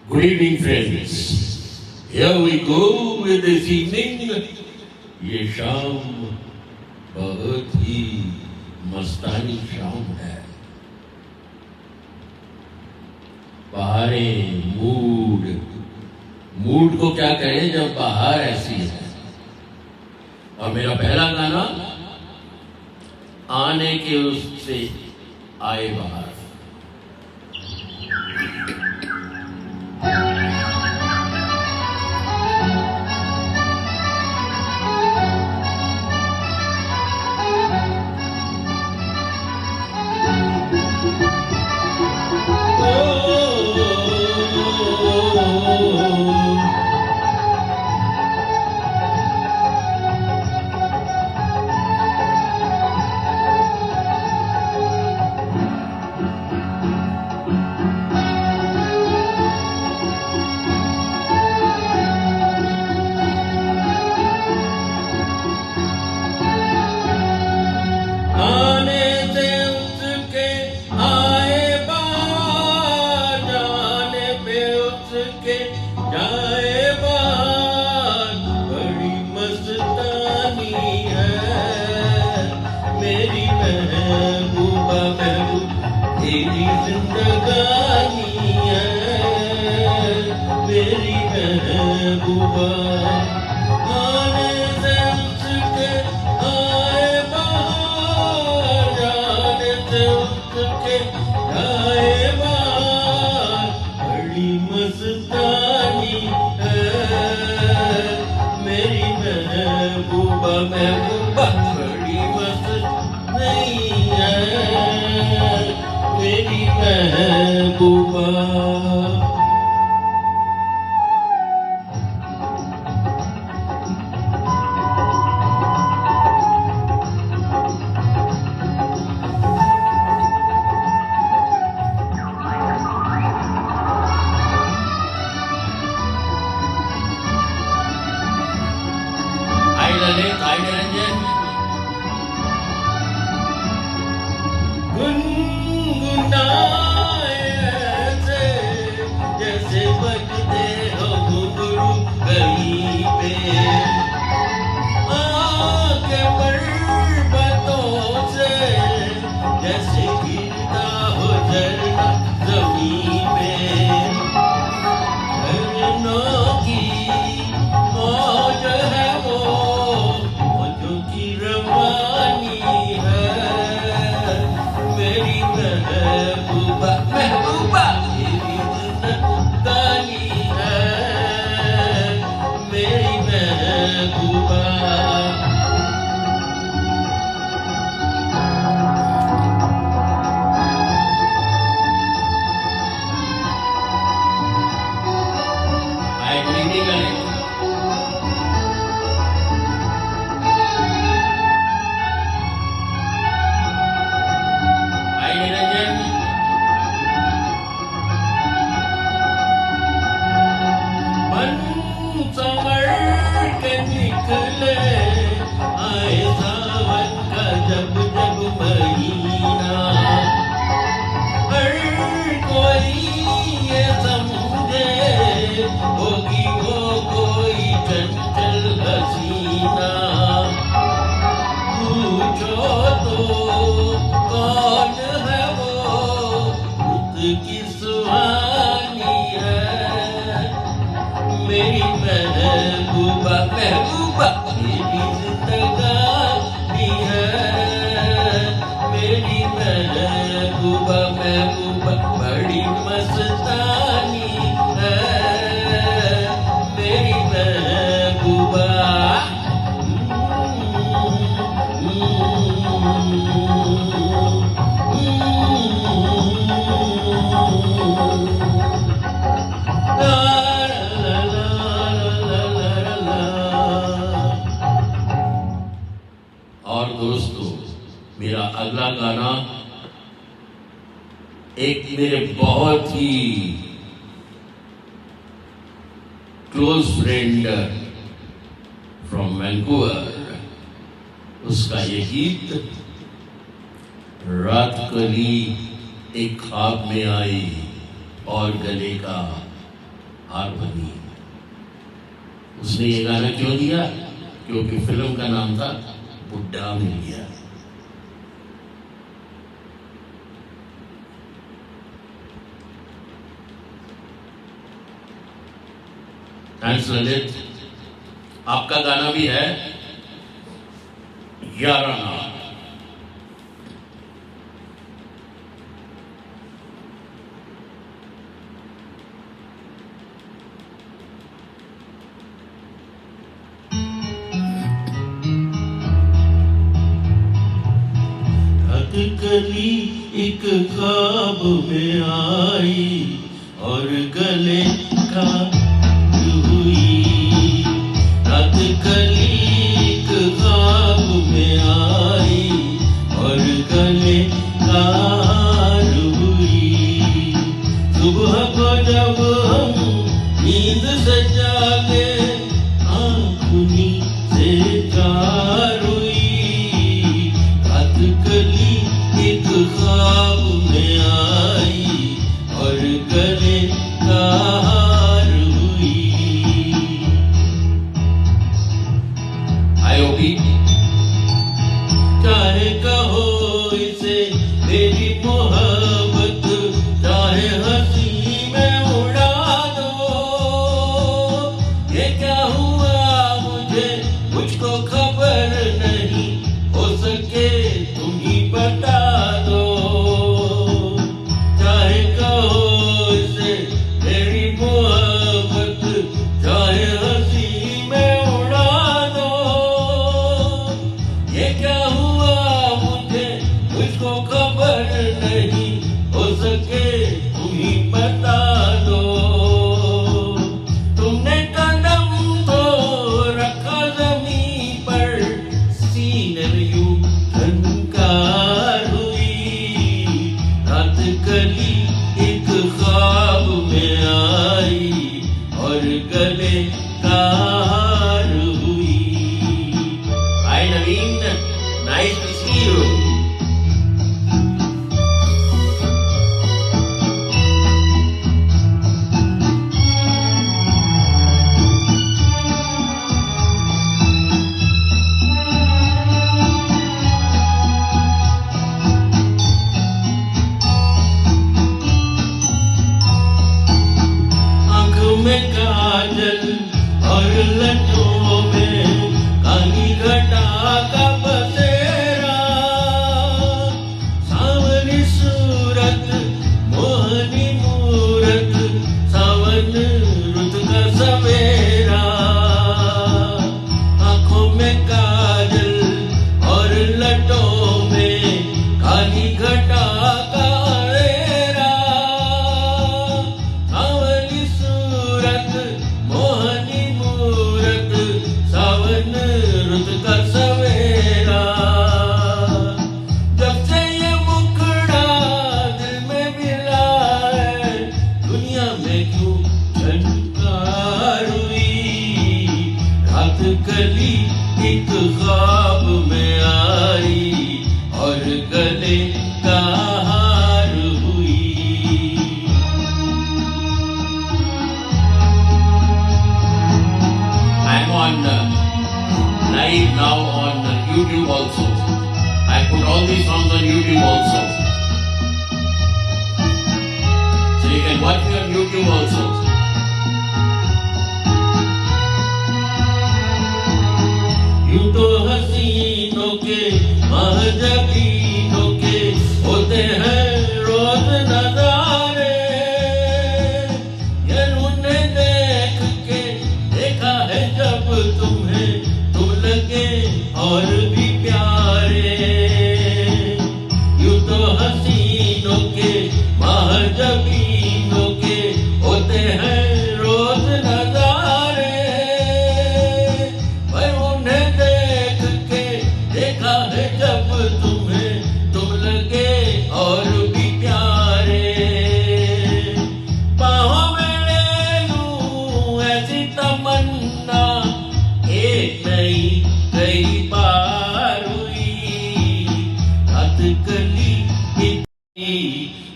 Good evening, friends. Here we go with this evening. ये शाम बहुत ही मस्तानी शाम है. बहारें, मूड को क्या कहें जब बाहर ऐसी है. और मेरा पहला गाना आने के उससे आए बाहर. तेरी जिंदगानी है मेरी महबूबा. आने से उसके आए बाहर, जाने से उसके आए बाहर. बड़ी मस्तानी है मेरी महबूबा. महबूबा बड़ी मस्त नहीं है मेरी महबूबा. आई ललित, आई निरंजन. गुनगुनाए ऐसे जैसे बजते हो घुंघरू कहीं पे. आके पर्वतों से जैसे गिरता हो झरना जमीन पे. झरनों की मौज है वो, मौजों की रवानी है मेरी महबूबा. महबूबा तेरी जिंदगानी है मेरी महबूबा. आई प्रीति ललित. आई निरंजन. मन संवर के निकले आए सावन का जब जब महीना. हर कोई ये समझे होगी वो कोई चंचल हसीना. पूछो तो कौन है वो रुत की सुहानी है मेरी महबूबा. महबूबा तेरी जिंदगानी है मेरी महबूबा. महबूबा बड़ी मस्तानी है मेरी महबूबा. और दोस्तों, मेरा अगला गाना एक मेरे बहुत ही क्लोज फ्रेंड फ्रॉम वैंकूवर, उसका ये गीत. रात कली एक ख्वाब में आई और गले का हार बनी। उसने ये गाना क्यों दिया? क्योंकि फिल्म का नाम था बुड्ढा मिल गया। थैंक्स ललित। आपका गाना भी है याराना। कली एक ख्वाब में आई और गले का हुई। रात कली एक ख्वाब में आई और गले का हुई। सुबह को जब हम नींद से जागे आँखों से जार हुई। रात कली एक ख्वाब में आई और गले का हार हुई। आयोगी चाहे कहो इसे मेरी मोहब्बत, चाहे हंसी में उड़ा दो। ये क्या हुआ मुझे मुझको खबर नहीं, हो सके तुम ही बता दो। चाहे कहो इसे मेरी मोहब्बत, चाहे हंसी में उड़ा दो। ये क्या हुआ मुझे मुझको खबर नहीं, हो सके तुम ही बता दो। तुमने कदम तो रखा जमीन पर, सीने में यूं झनकार हुई। रात कली एक ख्वाब में आई और गले का हार हुई। हाय नवीन, नाइस टू सी यू। में काजल और लटों में काली घटा का बसेरा। सावनी सूरत मोहनी मूरत, सावन रुत का सवेरा। आंखों में काजल और लटों में काली घटा का मोहनी मूरत, सावन रुत का सवेरा। जब से ये मुखड़ा दिल में मिला है, दुनिया में क्यों झनकार हुई। रात कली एक ख्वाब में आई और गले का हार हुई। Live now on YouTube also. I put all these songs on YouTube also, so you can watch me on YouTube also. यूं तो हसीनों के महजबीनों के होते हैं रोज नजारे। ये उन्हें देख के देखा है जब तुम्हें, तुम लगे और भी प्यारे। यूं तो हसीनों के महजबीनों के होते हैं रोज नजारे। पर उन्हें देख के देखा है जब तुम्हें, तुम लगे और भी प्यारे। बाहों में ले लूं ऐसी तमन्ना, एक नहीं कई बार हुई। रात कली इतनी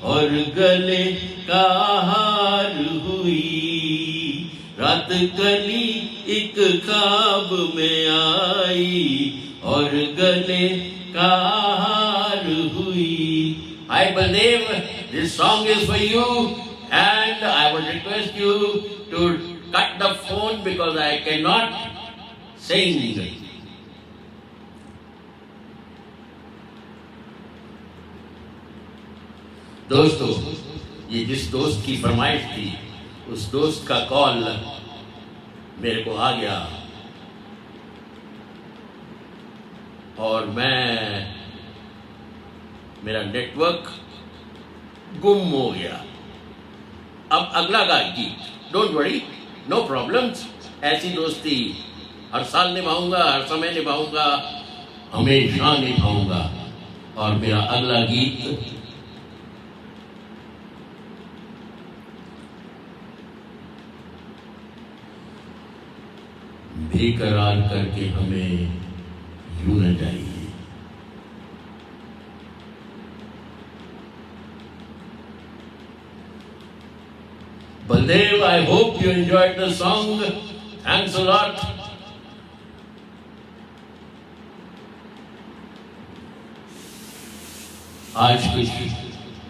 और गले का हार हुई। रात कली एक ख्वाब में आई और गले का हार हुई. Hi Baldev, this song is for you and I would request you to cut the phone because I cannot sing. दोस्तों, ये जिस दोस्त की फरमाइश थी उस दोस्त का कॉल मेरे को आ गया और मेरा नेटवर्क गुम हो गया. अब अगला गीत, डोंट वरी, नो प्रॉब्लम्स. ऐसी दोस्ती हर साल निभाऊंगा, हर समय निभाऊंगा, हमेशा निभाऊंगा. और मेरा अगला गीत बेकरार करके हमें यूं न जाइए. Baldev, I hope you enjoyed the song. Thanks a lot. आज कुछ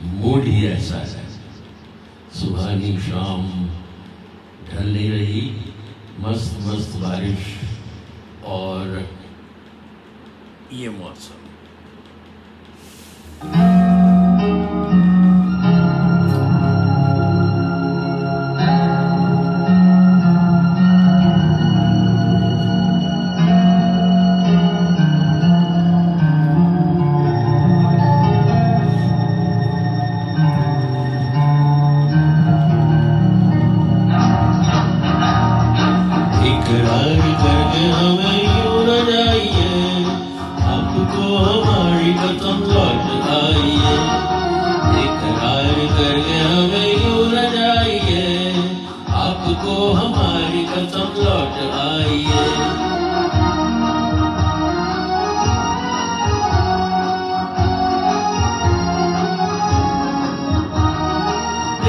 मूड ही ऐसा है. सुहानी शाम ढल नहीं रही, मस्त मस्त बारिश और ये मौसम.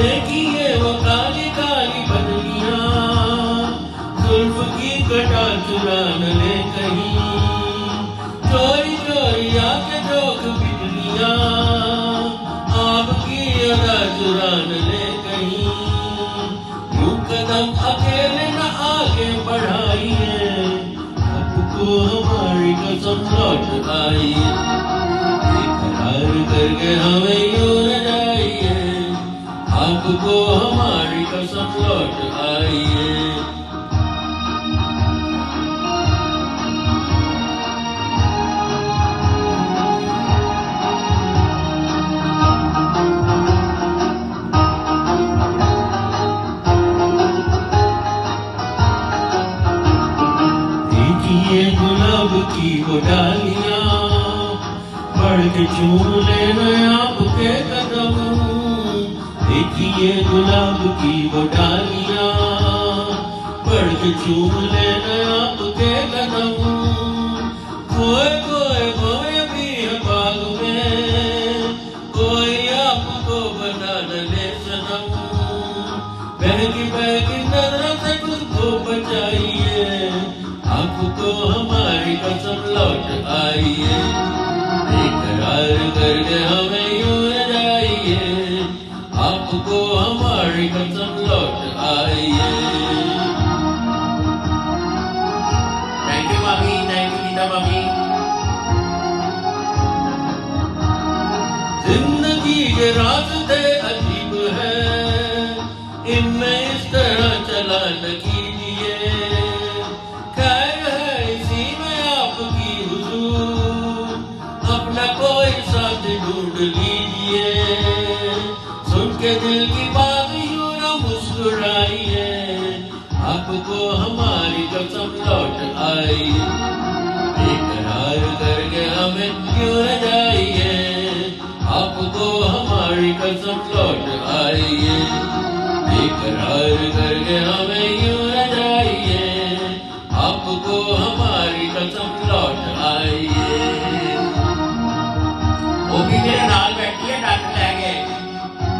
देखिए वो काली काली बदलियां, जुल्फ की कटा चुरा न ले कहीं, चोरी चोरी आके चौक बिजलियां, आपकी अदा चुरा न ले कहीं. यूं कदम अकेले न आगे बढ़ाइए, आपको हमारी कसम लौट आइए. बेकरार करके हमें यूं न जाइए, आपको हमारी कसम लौट आइए. देखिए गुलाब की वो डालियां, बढ़ के चूम लेना आपके कदम. देखिए गुलाब की वो डालियां, बढ़ के चूम लेना आपके कदम. कोई कोई कोई भी है बाग में, कोई आपको बना न ले सनम. बहकी नजर से खुद को बचाइए, आपको हमारी कसम लौट आइए. बेकरार करके हमें यूं न जाइए, आपको हमारी कसम लौट आइए. थैंक यू मामी, थैंक यू गीता मामी. जिंदगी के रास्ते अजीब है, इनमें इस तरह चला न कीजिए. खैर है इसी में आपकी हुजूर, अपना कोई साथ ढूंढ लीजिए. सुन के दिल की बात यूं न मुस्कुराइए, आपको हमारी कसम लौट आइए. बेकरार करके हमें क्यों न जाइए, आपको हमारी कसम लौट आइए. बेकरार करके हमें यूं न जाइए, आपको हमारी कसम लौट आइए. वो भी मेरे नाल बैठी है,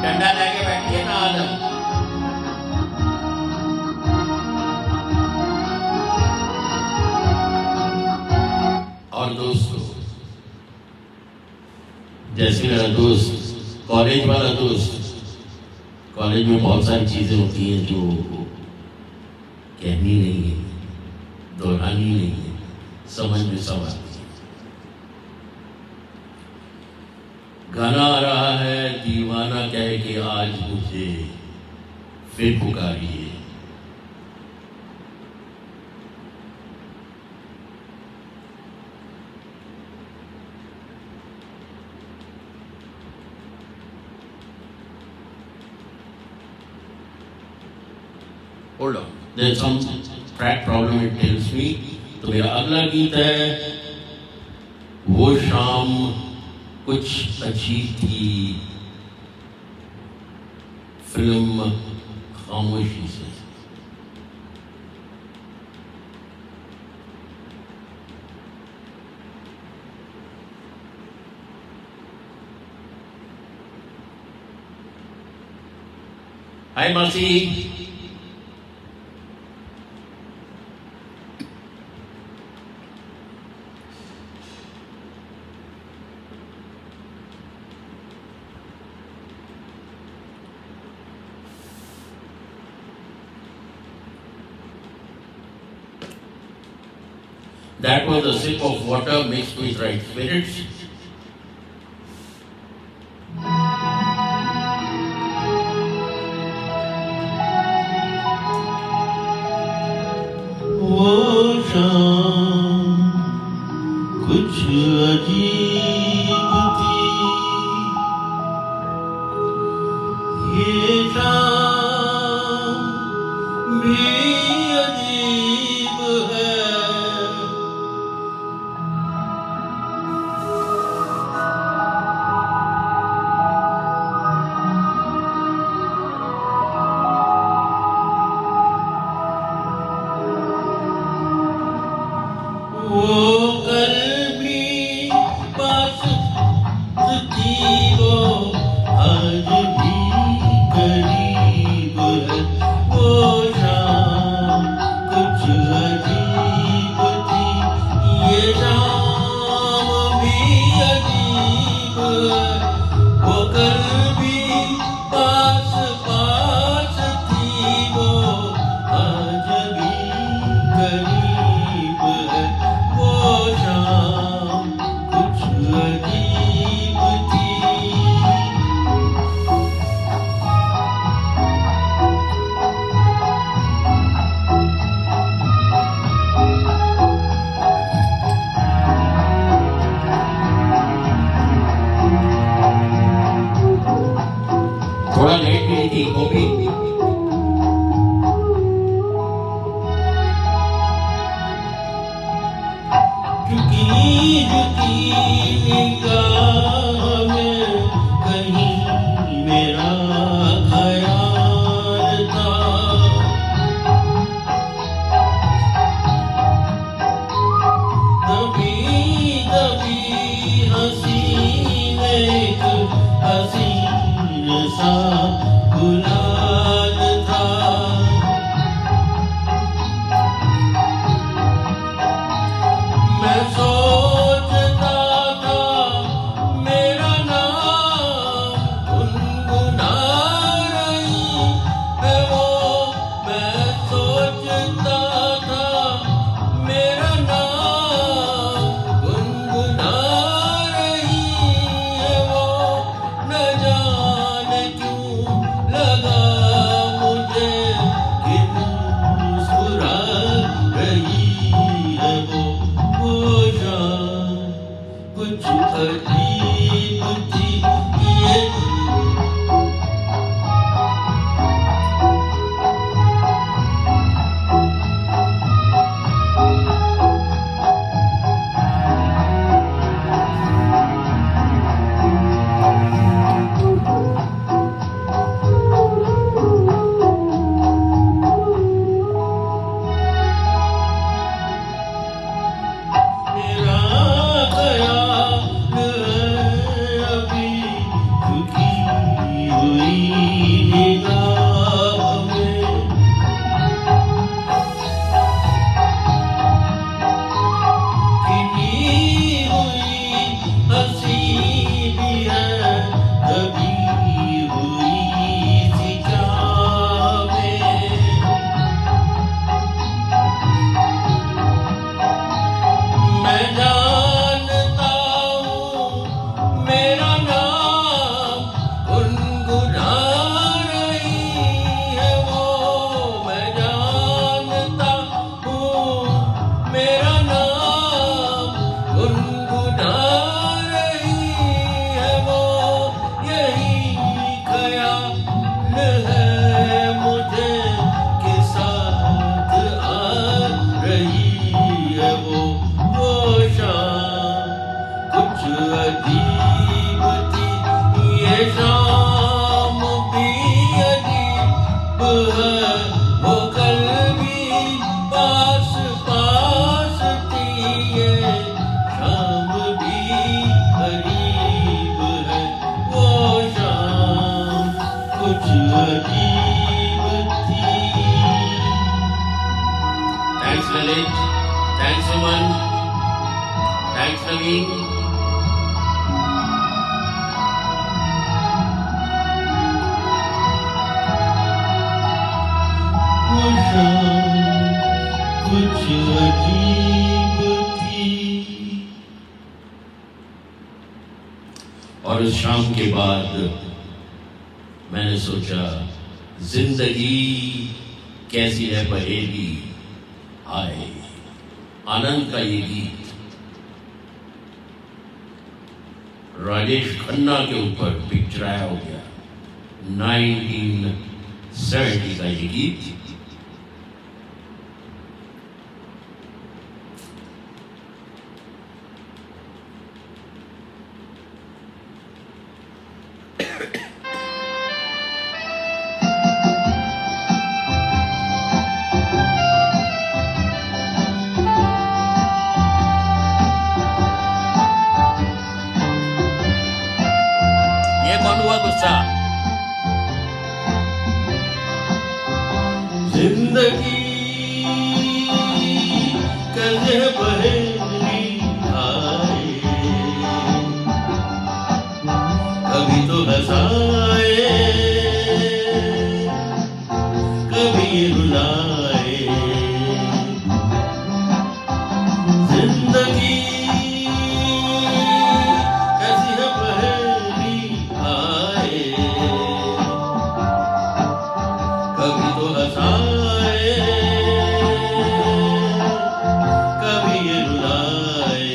डंडा लेके बैठी है नाल. जैसे मेरा दोस्त, कॉलेज वाला दोस्त, कॉलेज में बहुत सारी चीज़ें होती हैं जो कहनी नहीं है, दोहरानी नहीं है, समझ में सब आती है। गाना आ रहा है, दीवाना कहे कि आज मुझे फिर पुकारिए। Hold on, there's some track problem it tells me. तो मेरा अगला गीत है, वो शाम कुछ अजीब थी, फिल्म खामोशी से। हाय मासी। That was a sip of water mixed with right spirits. वो शाम कुछ अजीब थी, ये शाम भी अजीब है। वो कल भी पास थी, वो आज भी करीब है। वो शाम कुछ अजीब थी, ये शाम भी अजीब है। वो कल भी पास पास थी, वो आज भी करीब है। वो शाम कुछ अजीब थी। थोड़ा लेट गई थी वो भी। झुकी झुकी निगाह में कहीं मेरा ख्याल था। दबी दबी हंसी में एक हसीन सा गुलाल था। मैं सोचता था मेरा नाम गुनगुना रही है वो। मैं सोचता था मेरा नाम गुनगुना रही है वो। न जाने क्यों लगा है मुझे के साथ आ रही है वो शाम कुछ अजीब थी ये शाम भी अजीब है वो कल भी पास पास थी ये शाम भी करीब है वो शाम कुछ अजीब थी। Thanks Lalit, thanks Suman, thanks Naveen. वो शाम कुछ अजीब थी। और उस शाम के बाद मैंने सोचा जिंदगी कैसी है पहेली आए आनंद का ये गीत राजेश खन्ना के ऊपर पिक्चराया हो गया 1970 का ये गीत। ये कौन हुआ गुस्सा? जिंदगी कैसे पहेली आए कभी तो हंसाए कभी रुलाए जिंदगी कैसी है पहेली आए कभी तो हंसाए कभी रुलाए।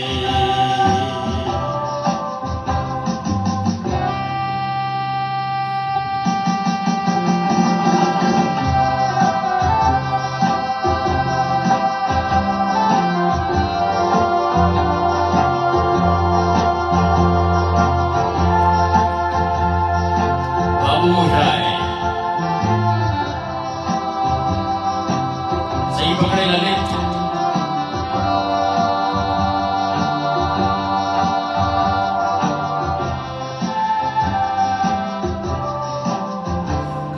बाबू उठाए सही पकड़े ललित।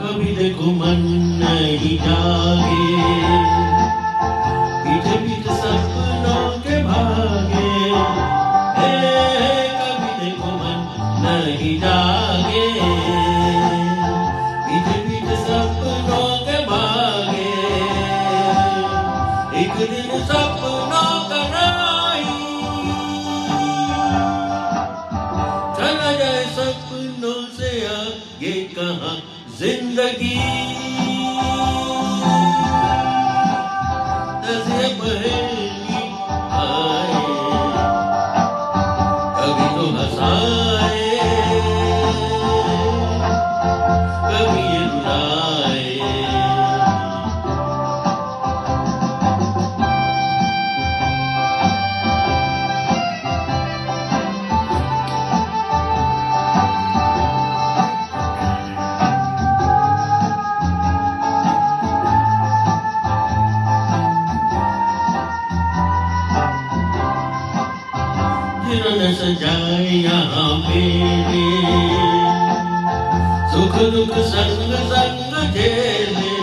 कभी देखो मन नहीं जागे पीछे पीछे सपनों के भागे कभी देखो मन नहीं जागे पीछे पीछे सपनों के भागे एक दिन सपनों का राही चला जाए सपनों से आगे कहाँ जिंदगी कैसे पहेली आए कभी तो हंसाए कभी रुलाए। जिन्होंने सजाए यहाँ मेरे सुख दुख संग संग झेले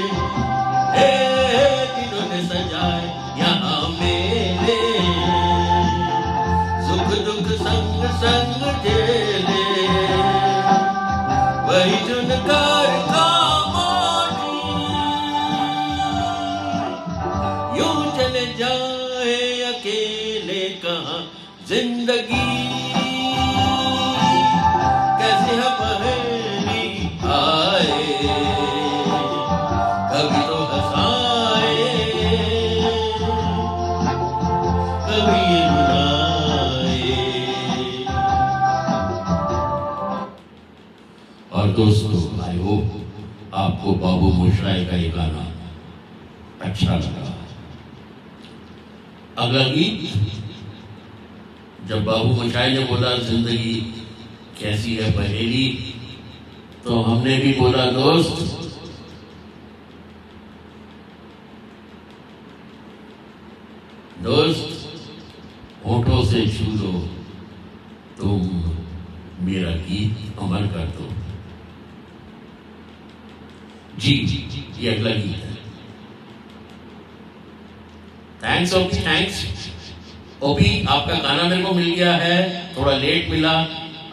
जिन्होंने सजाए यहाँ मेरे सुख दुख संग संग झेले वही चुनकर खामोशी यूं चले जाए अकेले कहाँ जिंदगी कैसे है पहेली आए कभी तो हंसाए कभी रुलाए। और दोस्तों भाइयों आपको बाबू मोशाय का ये गाना अच्छा लगा। अगला गीत, जब बाबू मोशाय ने बोला जिंदगी कैसी है पहेली, तो हमने भी बोला दोस्त होठों से छू लो तुम मेरा गीत अमर कर दो। जी ये अगला गीत है। थैंक्स ओपी, थैंक्स ओपी, आपका गाना मेरे को मिल गया है, थोड़ा लेट मिला।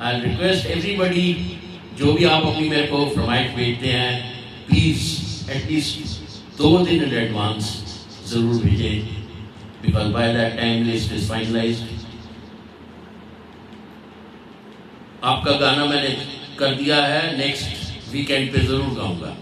आई रिक्वेस्ट एवरीबडी, जो भी आप अपनी मेरे को फरमाइश भेजते हैं, प्लीज एटलीस्ट 2 दिन इन एडवांस जरूर भेजें, because by that time list is finalized. आपका गाना मैंने कर दिया है, नेक्स्ट वीकेंड पे जरूर गाऊंगा।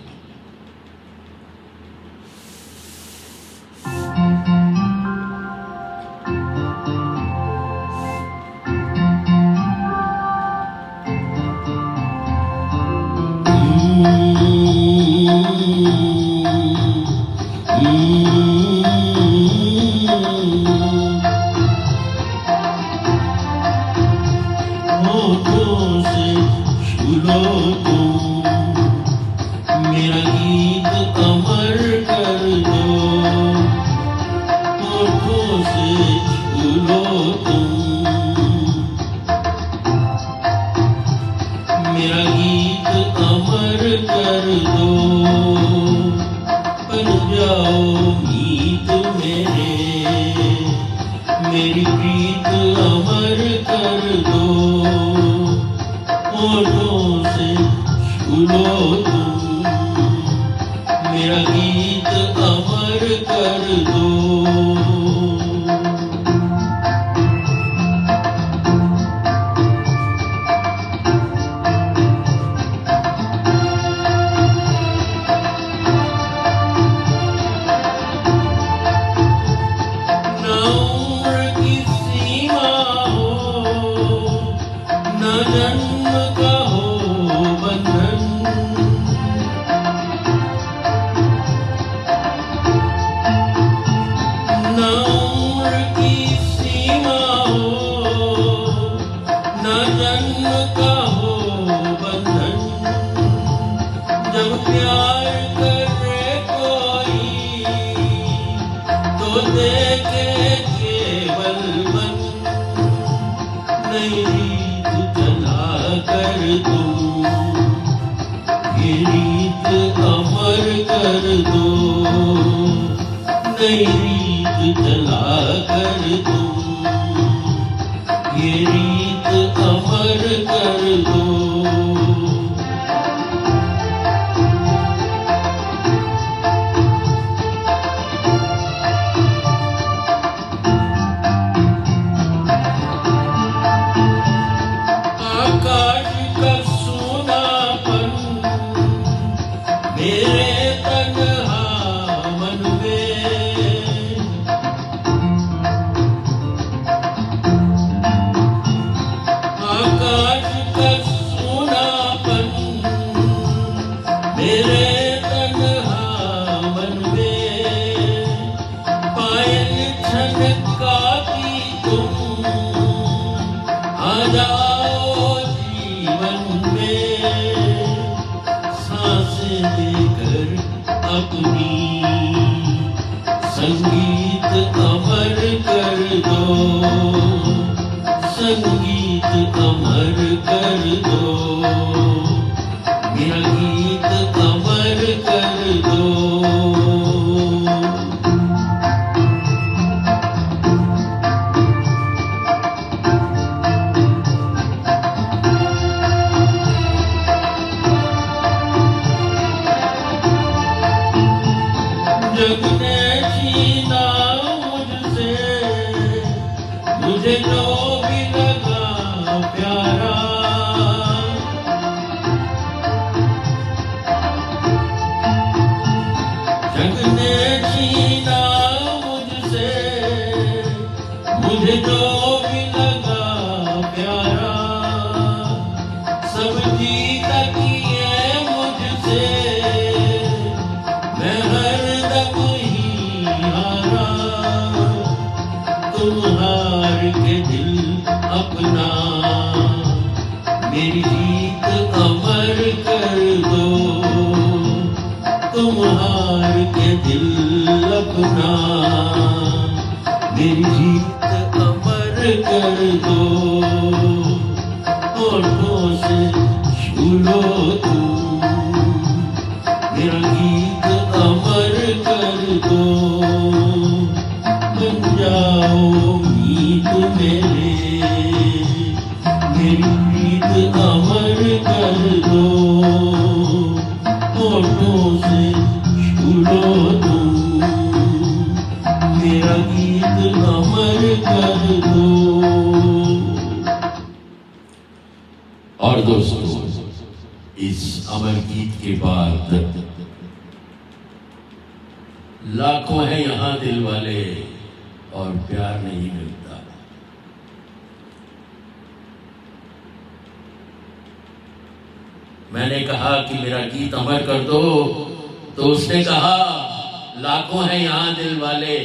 मेरा गीत अमर कर दो, होठों से छू लो तुम, मेरा गीत अमर कर दो, बन जाओ मीत मेरी प्रीत अमर कर दो, होठों से छू लो तुम, मेरा गीत अमर कर दो। न उम्र की सीमा हो, न जन्म का हो बंधन, न उम्र की सीमा हो, न जन्म का हो बंधन, जब प्यार करे कोई तो देखे केवल मन, नई रीत चला कर तुम, ये रीत अमर कर दो, नई रीत चला कर तुम, ये रीत अमर कर दो। आकाश का सोनापन मेरे तन्हा मन में, आकाश का सोनापन मेरे तन्हा मन में, पायल छनकाती तुम आ जाओ जीवन में, सांसें लेकर अपनी संगीत अमर कर दो, संगीत अमर कर दो, मेरा गीत अमर कर दो। जग ने छीना मुझसे, मुझे जो भी लगा प्यारा, तुम हार के दिल अपना मेरी जीत अमर कर दो, तुम हार के दिल अपना मेरी जीत अमर कर दो, होठों से छू लो तुम मेरा गीत अमर कर दो, बन जाओ मीत मेरी प्रीत अमर कर दो, होठों से छू लो तुम मेरा गीत अमर कर दो। और दोस्तों, इस अमर गीत के बाद लाखों हैं यहां दिल वाले और प्यार नहीं मिलता। मैंने कहा कि मेरा गीत अमर कर दो, तो उसने कहा लाखों हैं यहां दिल वाले।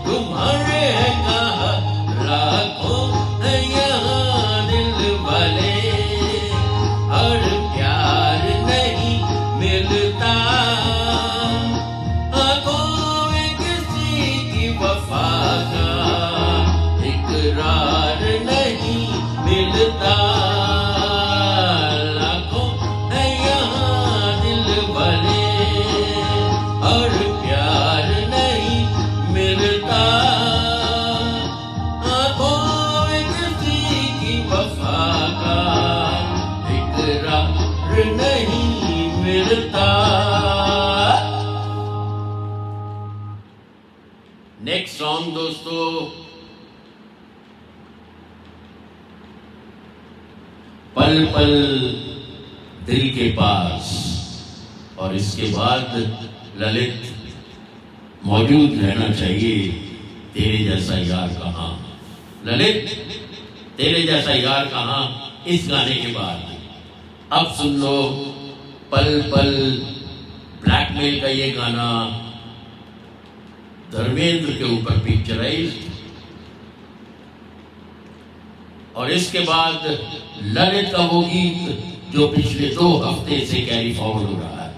तुम्हारे कहा लाखों इकरार नहीं मिलता। लाखों है यहाँ दिल भरे और प्यार नहीं मिलता। आंखों में किसी की वफा का इकरार नहीं मिलता। नेक्स्ट सॉन्ग दोस्तों, पल पल दिल के पास। और इसके बाद ललित मौजूद रहना चाहिए, तेरे जैसा यार कहाँ। ललित तेरे जैसा यार कहाँ, इस गाने के बाद अब सुन लो पल पल ब्लैकमेल का ये गाना धर्मेंद्र के ऊपर पिक्चराइज्ड। और इसके बाद ललित का वो गीत जो पिछले 2 हफ्ते से कैरी फॉरवर्ड हो रहा है।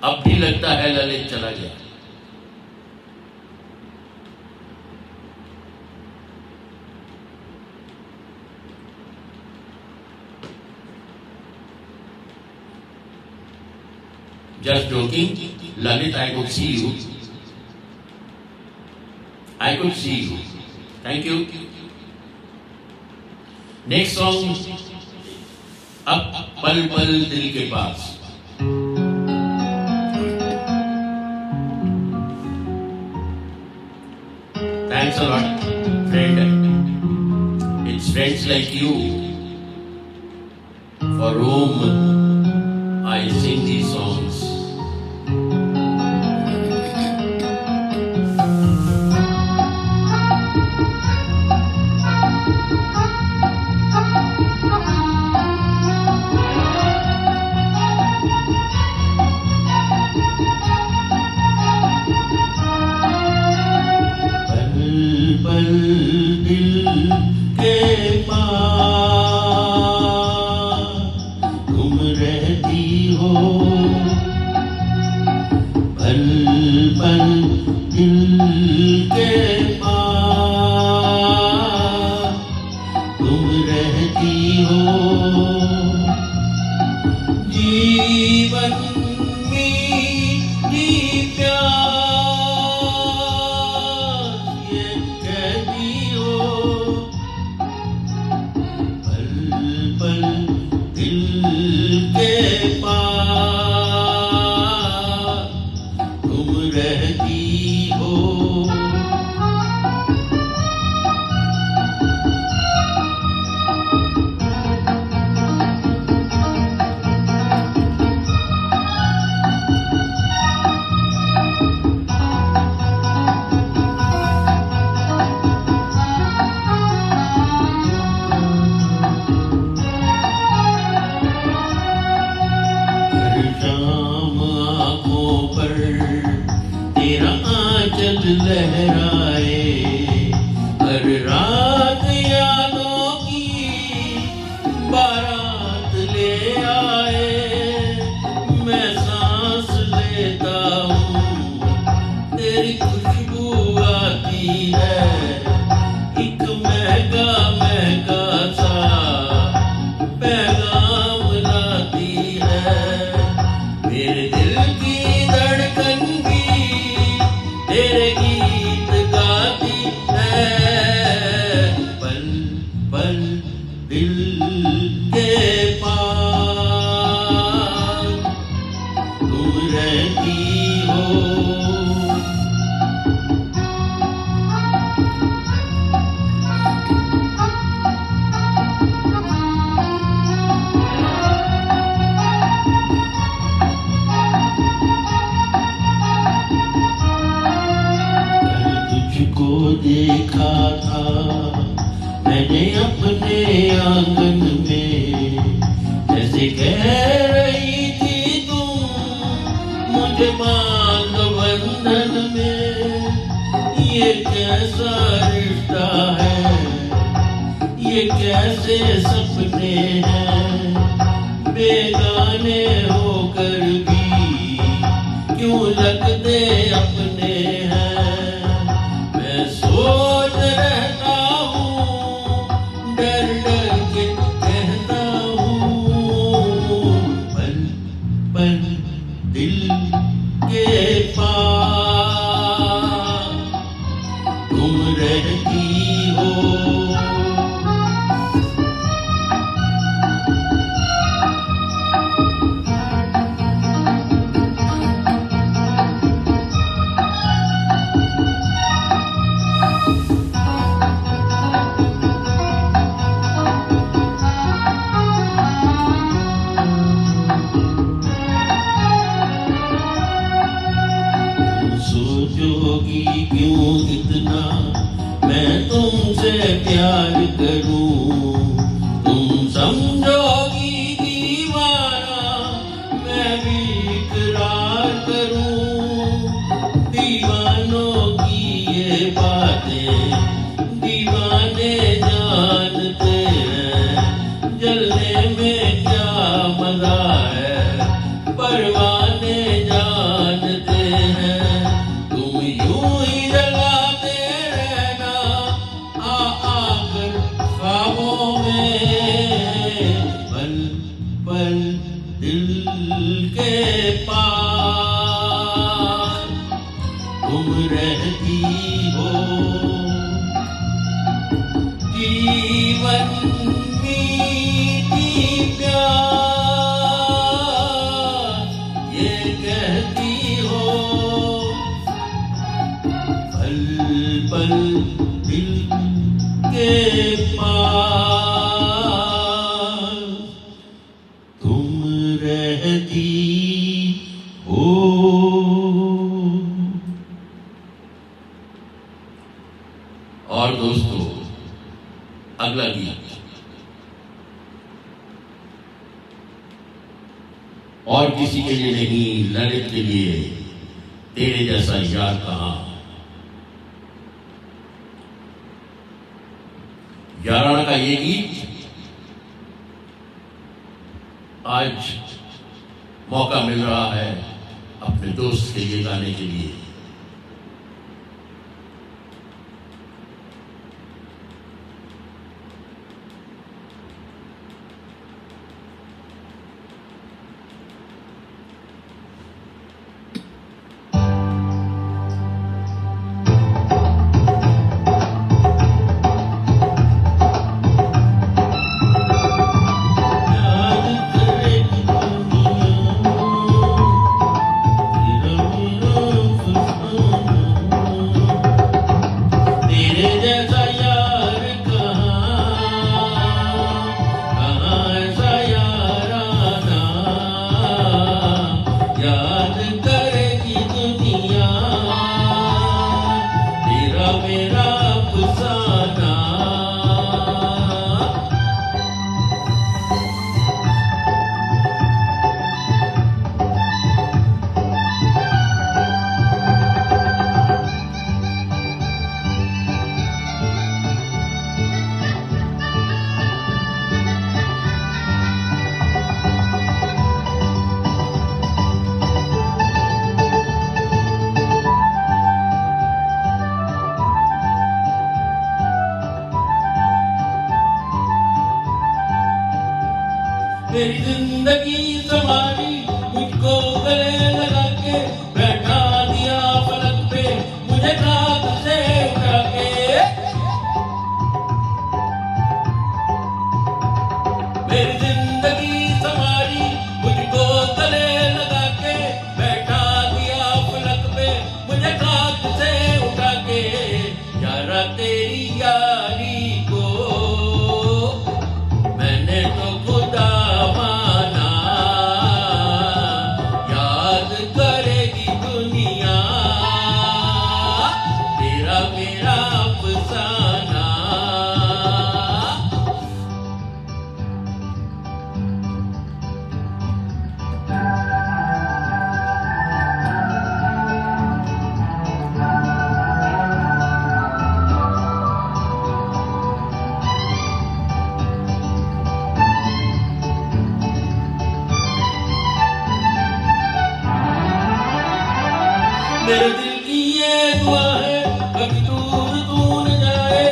अब भी लगता है ललित चला गया। Just joking, Lalit, I could see you. I could see you. Thank you. Next song, अब पल पल दिल के पास। Thanks a lot, friend. It's friends like you for whom I sing these songs. पल दिल के पास तुम रहती हो। पल पल दिल के पास तुम रहती हो। जीवन मेरी लहराए, हर रात यादों की बारात ले आए। मैं सांस लेता हूँ, तेरी खुशबू आती है, एक महका महका सा पैगाम लाती है। मेरे दिल की धड़कन भी तेरे गीत गाती है। पल पल दिल के पास तुम रहती हो। तुझको देखा था मैंने अपने आंगन में, जैसे कह रही थी तुम मुझे बांध बंधन में। ये कैसा रिश्ता है, ये कैसे सपने हैं, बेगाने होकर भी क्यों लगते अपने हैं। मैं तुम रहती हो। सोचोगी क्यों इतना मैं तुमसे प्यार करूं, तुम समझोगी दीवाना मैं भी इकरार करूं। दीवानों की ये बातें दीवाने जानते हैं, जलने में क्या मजा है परवाने जानते हैं। तुम यूं ही जलाते रहना आकर ख्वाबों में, पल पल दिल के पार तुम रहती हो। जीवन मीठी प्यार ये कहती हो, पल पल दिल के पास तुम रहती हो। और दोस्तों, अगला गीत और किसी के लिए नहीं, ललित के लिए, तेरे जैसा यार कहाँ। याराना का ये गीत आज मौका मिल रहा है अपने दोस्त के लिए गाने के लिए। मेरी जिंदगी संभाली मुझको गले लगा के, बैठा दिया पलक पे मुझे खाक से उठा के। मेरी जिंदगी संभाली मुझको गले लगा के, बैठा दिया पलक पे मुझे खाक से उठा के। यारा तेरी यारी को मैंने तो खुदा माना, याद करेगी दुनिया तेरा मेरा अफसाना। मेरे दिल की ये दुआ है कभी दूर तू न जाए,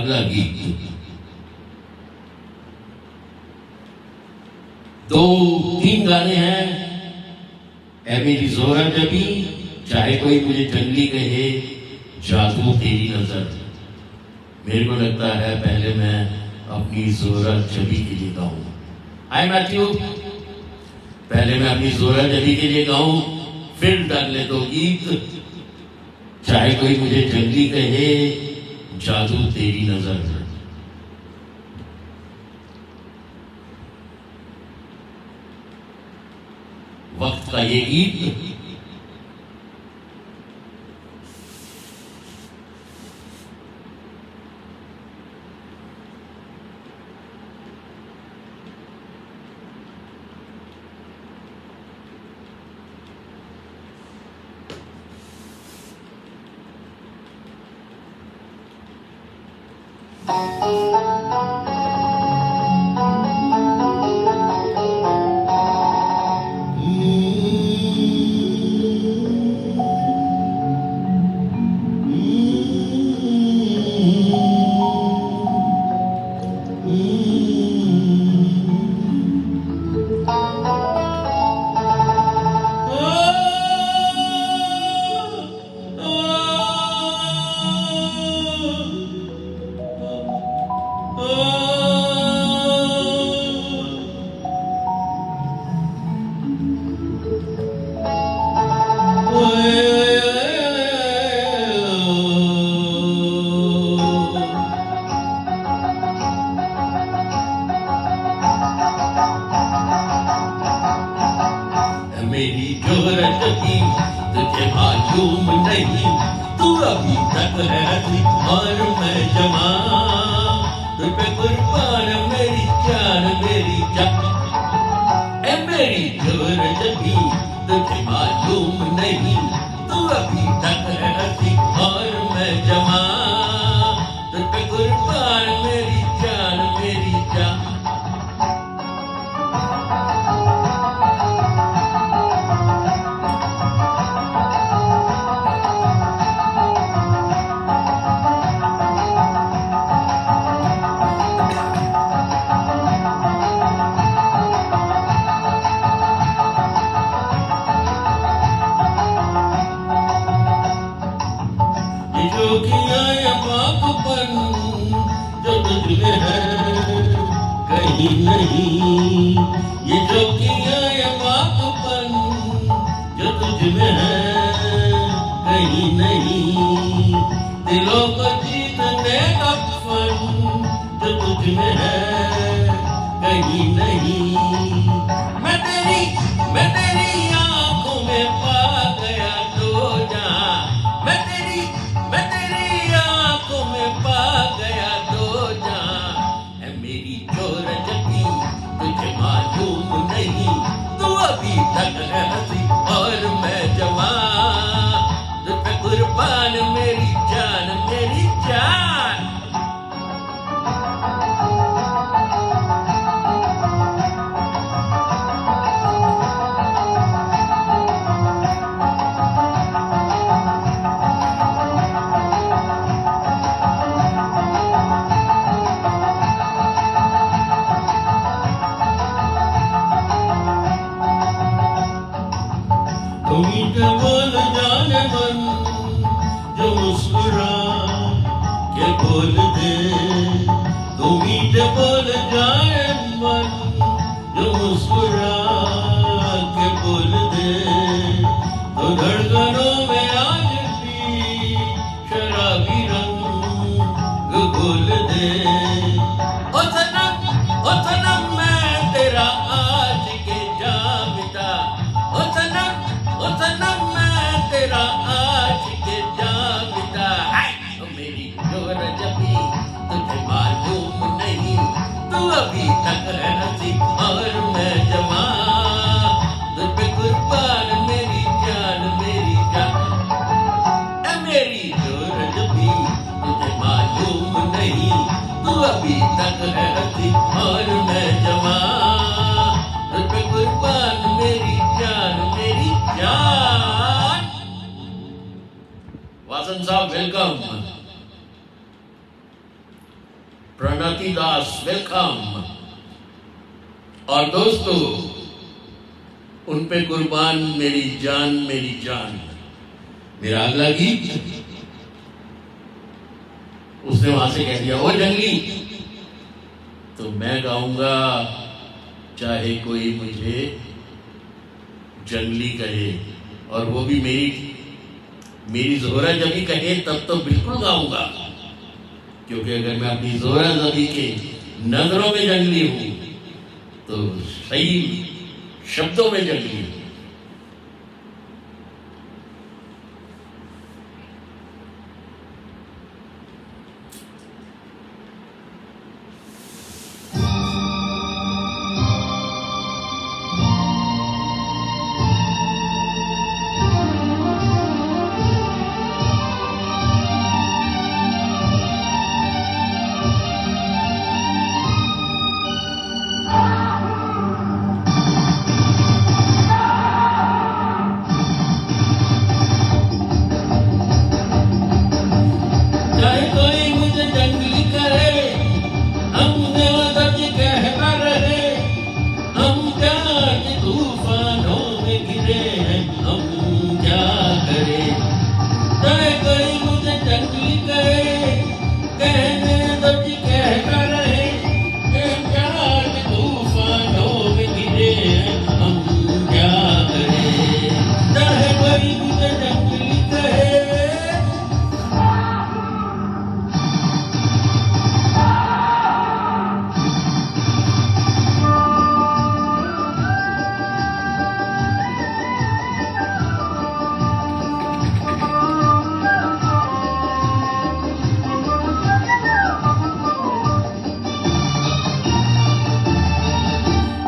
अगला गीत 2-3 गाने हैं। ऐ मेरी जोरा जबी, चाहे कोई मुझे जंगली कहे, जादू तेरी नजर। मेरे को लगता है पहले मैं अपनी जोरा जबी के लिए गाऊं। हाय मैथ्यू, पहले मैं अपनी जोरा जबी के लिए गाऊं, फिर डाल ले 2 गीत। चाहे कोई मुझे जंगली कहे, जादू तेरी नजर। वक्त का ये गीत मेरी जोरा जबी, तुझे मालूम नहीं, तू अभी तक है हंसी और मैं जवां। तुझ पे कुर्बान मेरी जान मेरी जान। ऐ मेरी जोरा जबी, तुझे मालूम नहीं, तू अभी तक है हंसी और मैं जवां। तुझ पे कुर्बान मेरी जान मेरी जान। जो किया ये पापपन जो तुझमें है कहीं नहीं, ये जो किया ये पापपन जो तुझमें है कहीं नहीं। दिलों को जीतने का फन जो तुझमें है कहीं नहीं। मैं तेरी आंखों में पा गया तो जहां, मैं तेरी आंखों में पा गया तो जहां। ऐ मेरी जोरा जबी, तुझे मालूम नहीं, तू अभी तक है हंसी और मैं जवां। तुझ पे कुर्बान मेरी जान मेरी जान। तुम्हीं के बोल जाने मन जो मुस्कुरा के बोल दे। तुम्हीं के बोल जाने मन जो मुस्कुरा के बोल दे। तो धड़कनों में आज भी शराबी रंग घोल दे। ओ सनम मैं तेरा आज के जामिता। ओ सनम मैं तेरा आज के जामिता। मेरी जोरा जबी, तुझे मालूम नहीं, तू अभी तक है हंसी और मैं जवां। तुझ पे कुर्बान मेरी जान मेरी जान। ऐ मेरी जोरा जबी, तुझे मालूम नहीं, तू अभी तक है हंसी और मैं जवां। तुझ पे कुर्बान मेरी जान मेरी जान। वासन साहब वेलकम। प्रणति दास, वेलकम। और दोस्तों, उन पे कुर्बान मेरी जान, मेरी जान। मेरा अगला गीत उसने वहां से कह दिया, वो जंगली, तो मैं गाऊंगा चाहे कोई मुझे जंगली कहे, और वो भी मेरी जोहरा जबी कहे तब तो बिल्कुल गाऊंगा, क्योंकि अगर मैं अपनी जोहरा जबी के नजरों में जंगली हूं तो सही शब्दों में जंगली हूं।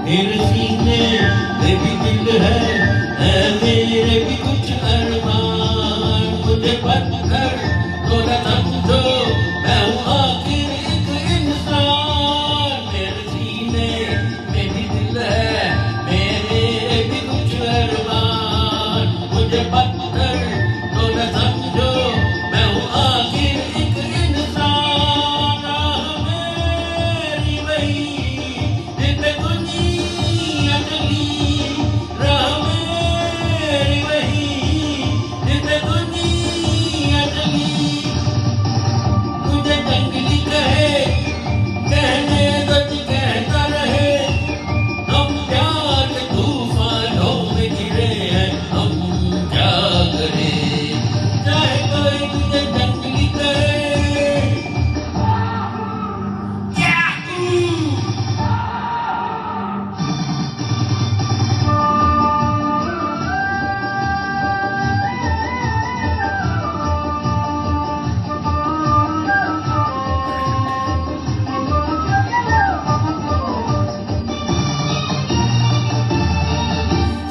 मेरे सीने में भी दिल है मेरे भी कुछ अरमान, मुझे पत्थर तो न समझो, मैं हूँ आखिर एक इंसान। मेरे सीने में भी दिल है मेरे भी कुछ अरमान, मुझे पत्थर तो न समझो, मैं हूँ आखिर एक इंसान। मेरी वही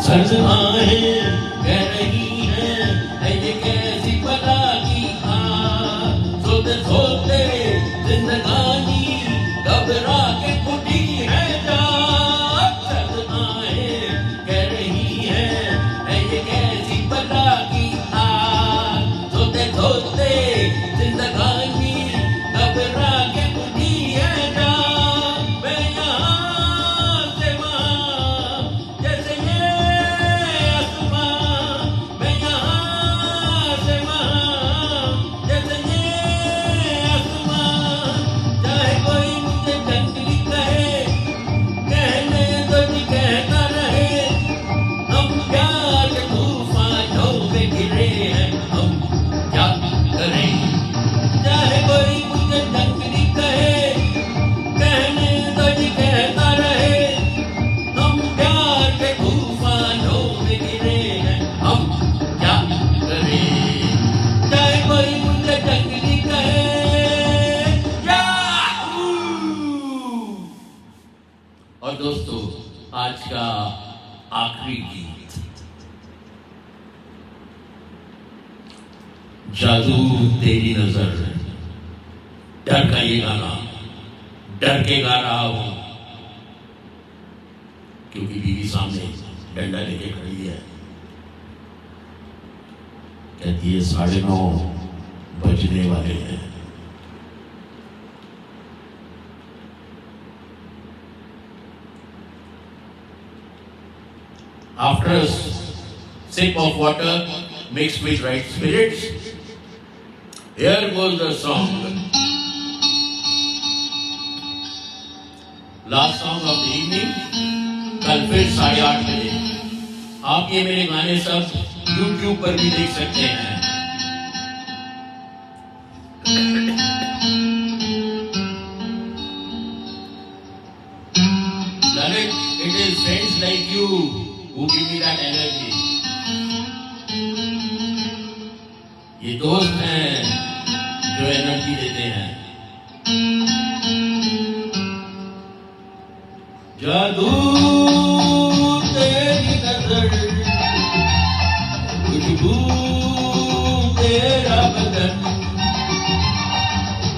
सजमाएं कह रही हैं ये कैसी बला की आग, सोते सोते जिंदगानी घबरा के उठी है जाग। सजमाएं कह रही हैं ये कैसी बला की आग, सोते सोते जिंदगानी घबरा के उठी है जाग। मैं यहाँ से वहाँ जैसे और दोस्तों, आज का आखिरी गीत जादू तेरी नजर। डर का ये गाना डर के गा रहा हूं, क्योंकि बीवी सामने डंडा लेके खड़ी है। कहती है 9:30 बजने वाले हैं। after a sip of water mixed with right spirits. Here goes the song. Last song of the evening. कल फिर 8:30 बजे। आप ये मेरे गाने सब YouTube पर भी देख सकते हैं। Lalit, it is friends like you who give me that energy. ये दोस्त हैं जो एनर्जी देते हैं। जादू तेरी नजर, खुशबू तेरा बदन,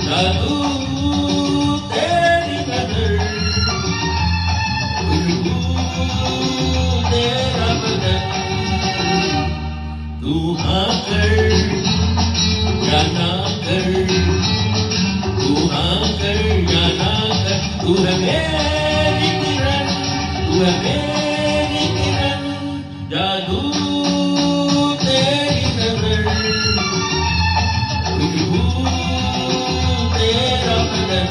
जादू तेरी नजर, खुशबू तेरा बदन, तू हाँ कर या ना कर, तू हाँ कर या ना कर, तू है मेरी किरण, तू है मेरी किरण, जादू तेरी नजर, खुशबू तेरा बदन,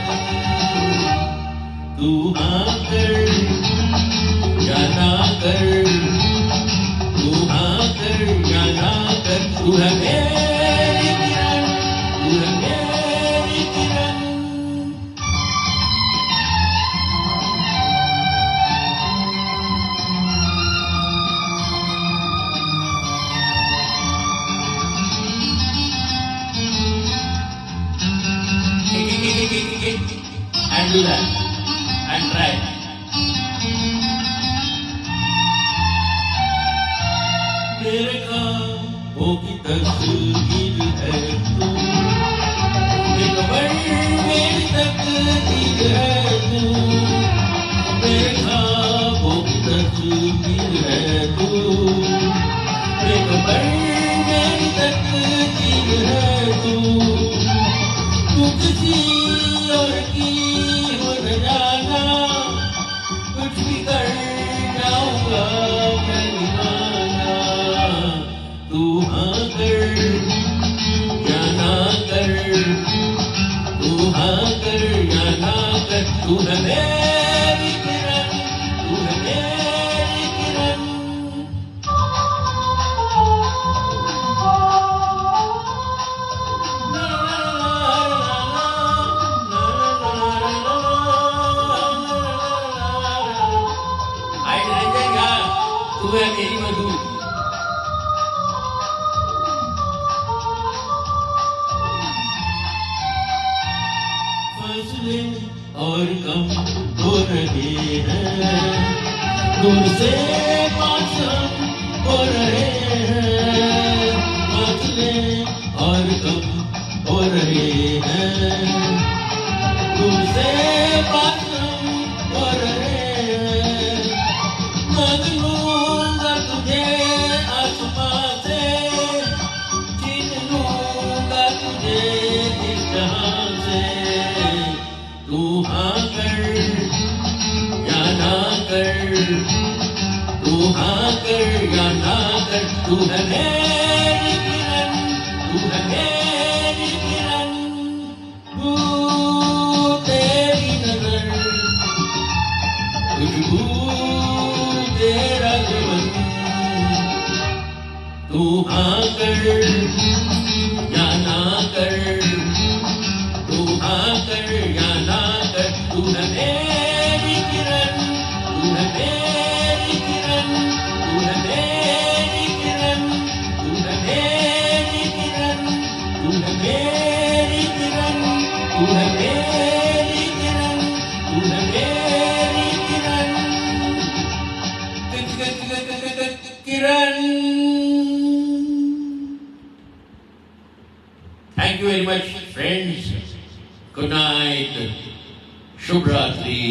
तू हाँ कर या ना कर, तू हाँ कर या ना कर, तू है मेरी किरण, तू है मेरी किरण। And do that and try. मेरे ख्वाबों की तस्वीर है तू, एक मेरी तकदीर है तू, मेरे ख्वाबों की तस्वीर है तू, एक मेरी तकदीर है तू, तू किसी और की हो न जाना, कुछ भी कर जाऊंगा मैं दीवाना, तू हाँ कर या ना कर, तू हाँ कर या ना कर, तू है मेरी किरण, तू है मेरी किरण। आई निरंजन का तू है मेरी मधु। फसले और कम हो रहे हैं, दूर से पास हम हो रहे हैं, फसले और कम हो रहे हैं, दूर से पास हम हो रहे हैं, मैं लूंगा तुझे आसमां से, छीन लूंगा तुझे इस जहां से, तू हाँ कर या ना कर, तू हाँ कर या ना कर, तू है मेरी किरण, तू है मेरी किरण, तू तेरी नजर, खुशबू तेरा जीवन, तू हाँ कर या ना कर, तू हाँ कर या ना कर, तू है मेरी किरण, तू है मेरी किरण, तू है मेरी किरण, तू है मेरी किरण, तू है मेरी किरण, तू है मेरी किरण, तू है मेरी किरण, किरण। Thank you very much, friends. Good night. शुभ रात्रि,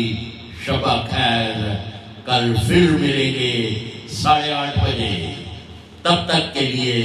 शबा खैर। कल फिर मिलेंगे 8:30 बजे। तब तक के लिए